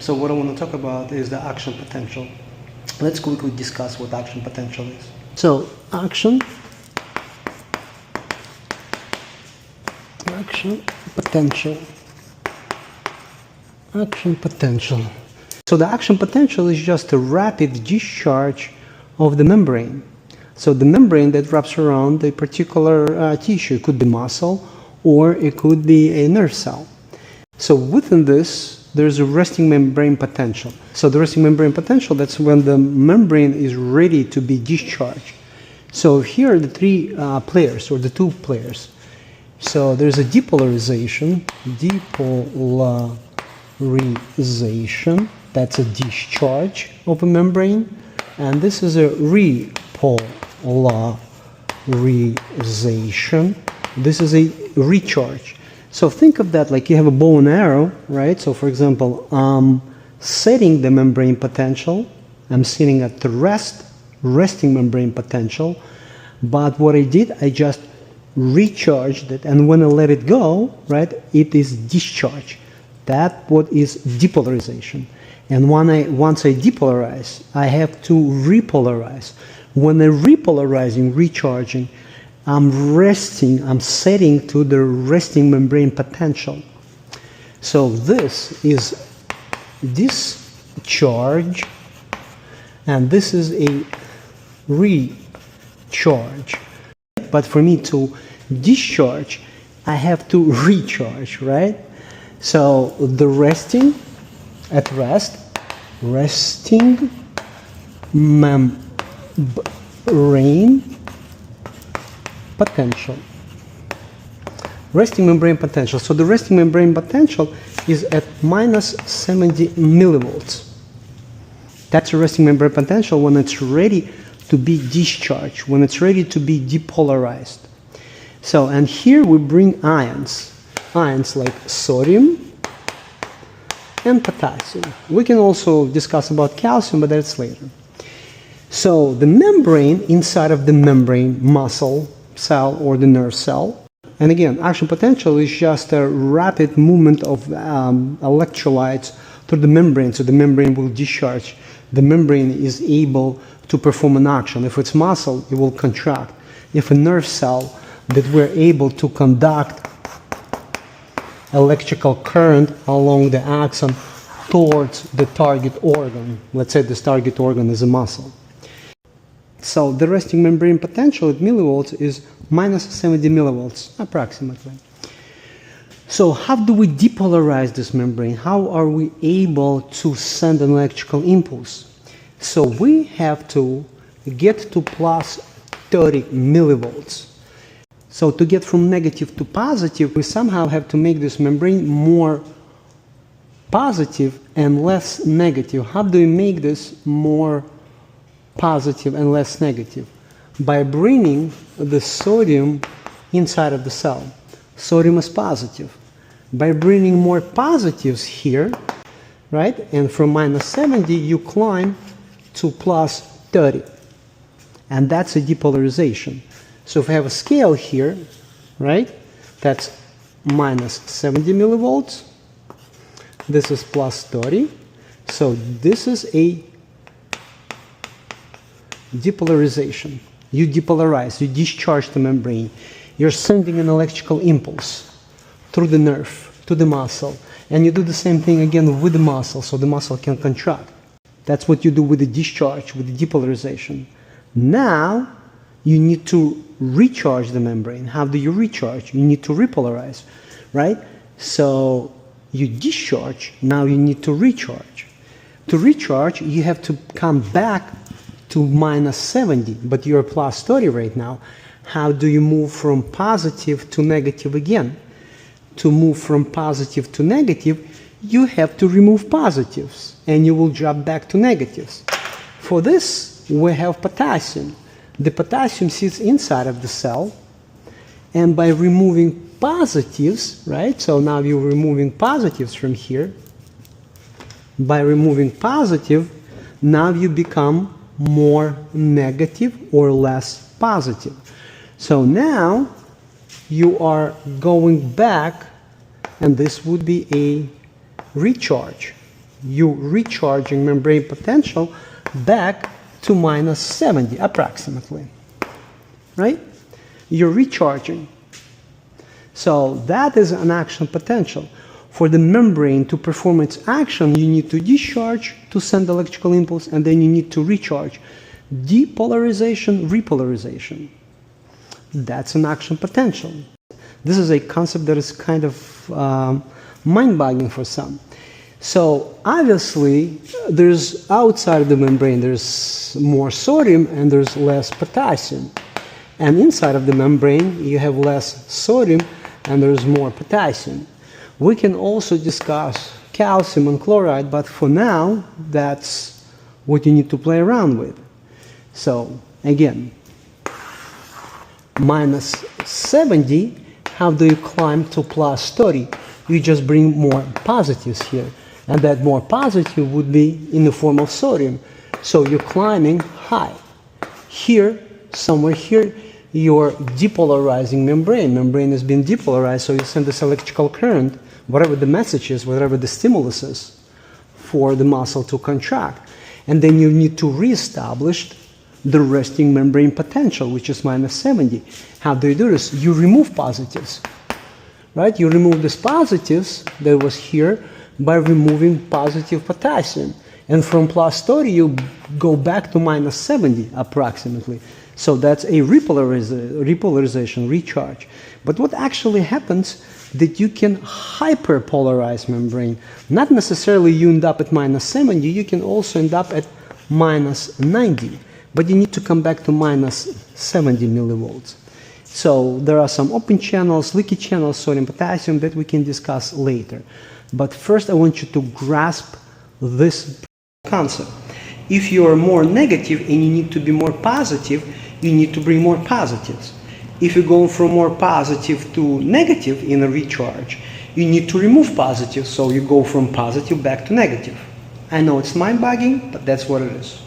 So what I want to talk about is the action potential. Let's quickly discuss what action potential is. So action potential. Action potential. So the action potential is just a rapid discharge of the membrane. So the membrane that wraps around a particular tissue, it could be muscle or it could be a nerve cell. So within this, there's a resting membrane potential. So the resting membrane potential, that's when the membrane is ready to be discharged. So here are the three players, or the two players. So there's a depolarization, that's a discharge of a membrane, and this is a repolarization, this is a recharge. So think of that like you have a bow and arrow, right? So for example, I'm setting the membrane potential, I'm sitting at the resting membrane potential, but what I did, I just recharged it, and when I let it go, right, it is discharge. That's what is depolarization. And once I depolarize, I have to repolarize. When I'm repolarizing, recharging, I'm resting, I'm setting to the resting membrane potential. So this is discharge, and this is a recharge. But for me to discharge, I have to recharge, right? So the resting, at rest, resting membrane potential. Resting membrane potential. So the resting membrane potential is at minus 70 millivolts. That's a resting membrane potential when it's ready to be discharged, when it's ready to be depolarized. So, and here we bring ions like sodium and potassium. We can also discuss about calcium, but that's later. So the membrane, inside of the membrane, muscle cell or the nerve cell, and again, action potential is just a rapid movement of electrolytes through the membrane, so the membrane will discharge. The membrane is able to perform an action. If it's muscle, it will contract. If a nerve cell, that we're able to conduct electrical current along the axon towards the target organ. Let's say this target organ is a muscle. So the resting membrane potential at millivolts is minus 70 millivolts, approximately. So how do we depolarize this membrane? How are we able to send an electrical impulse? So we have to get to plus 30 millivolts. So to get from negative to positive, we somehow have to make this membrane more positive and less negative. How do we make this more positive and less negative? By bringing the sodium inside of the cell. Sodium is positive. By bringing more positives here, right, and from minus 70 you climb to plus 30. And that's a depolarization. So if I have a scale here, right, that's minus 70 millivolts, this is plus 30, so this is a depolarization. You depolarize, you discharge the membrane, you're sending an electrical impulse through the nerve, to the muscle, and you do the same thing again with the muscle, so the muscle can contract. That's what you do with the discharge, with the depolarization. Now, you need to recharge the membrane. How do you recharge? You need to repolarize, right? So you discharge, now you need to recharge. To recharge, you have to come back to minus 70, but you're plus 30 right now. How do you move from positive to negative again? To move from positive to negative, you have to remove positives, and you will drop back to negatives. For this, we have potassium. The potassium sits inside of the cell, and by removing positives, right, so now you're removing positives from here, by removing positive, now you become more negative or less positive. So now you are going back, and this would be a recharge. You're recharging membrane potential back to minus 70 approximately, right? You're recharging. So that is an action potential. For the membrane to perform its action, you need to discharge to send electrical impulse, and then you need to recharge. Depolarization, repolarization. That's an action potential. This is a concept that is kind of mind-boggling for some. So obviously, there's outside of the membrane, there's more sodium and there's less potassium. And inside of the membrane, you have less sodium and there's more potassium. We can also discuss calcium and chloride, but for now, that's what you need to play around with. So again, minus 70, how do you climb to plus 30? You just bring more positives here. And that more positive would be in the form of sodium. So you're climbing high. Here, somewhere here, you're depolarizing membrane. Membrane has been depolarized, so you send this electrical current, whatever the message is, whatever the stimulus is, for the muscle to contract. And then you need to reestablish the resting membrane potential, which is minus 70. How do you do this? You remove positives, right? You remove these positives that was here by removing positive potassium. And from plus 30, you go back to minus 70 approximately. So that's a repolarization, recharge. But what actually happens that you can hyperpolarize membrane. Not necessarily you end up at minus 70, you can also end up at minus 90. But you need to come back to minus 70 millivolts. So there are some open channels, leaky channels, sodium, potassium that we can discuss later. But first I want you to grasp this concept. If you are more negative and you need to be more positive, you need to bring more positives. If you're going from more positive to negative in a recharge, you need to remove positives, so you go from positive back to negative. I know it's mind-boggling, but that's what it is.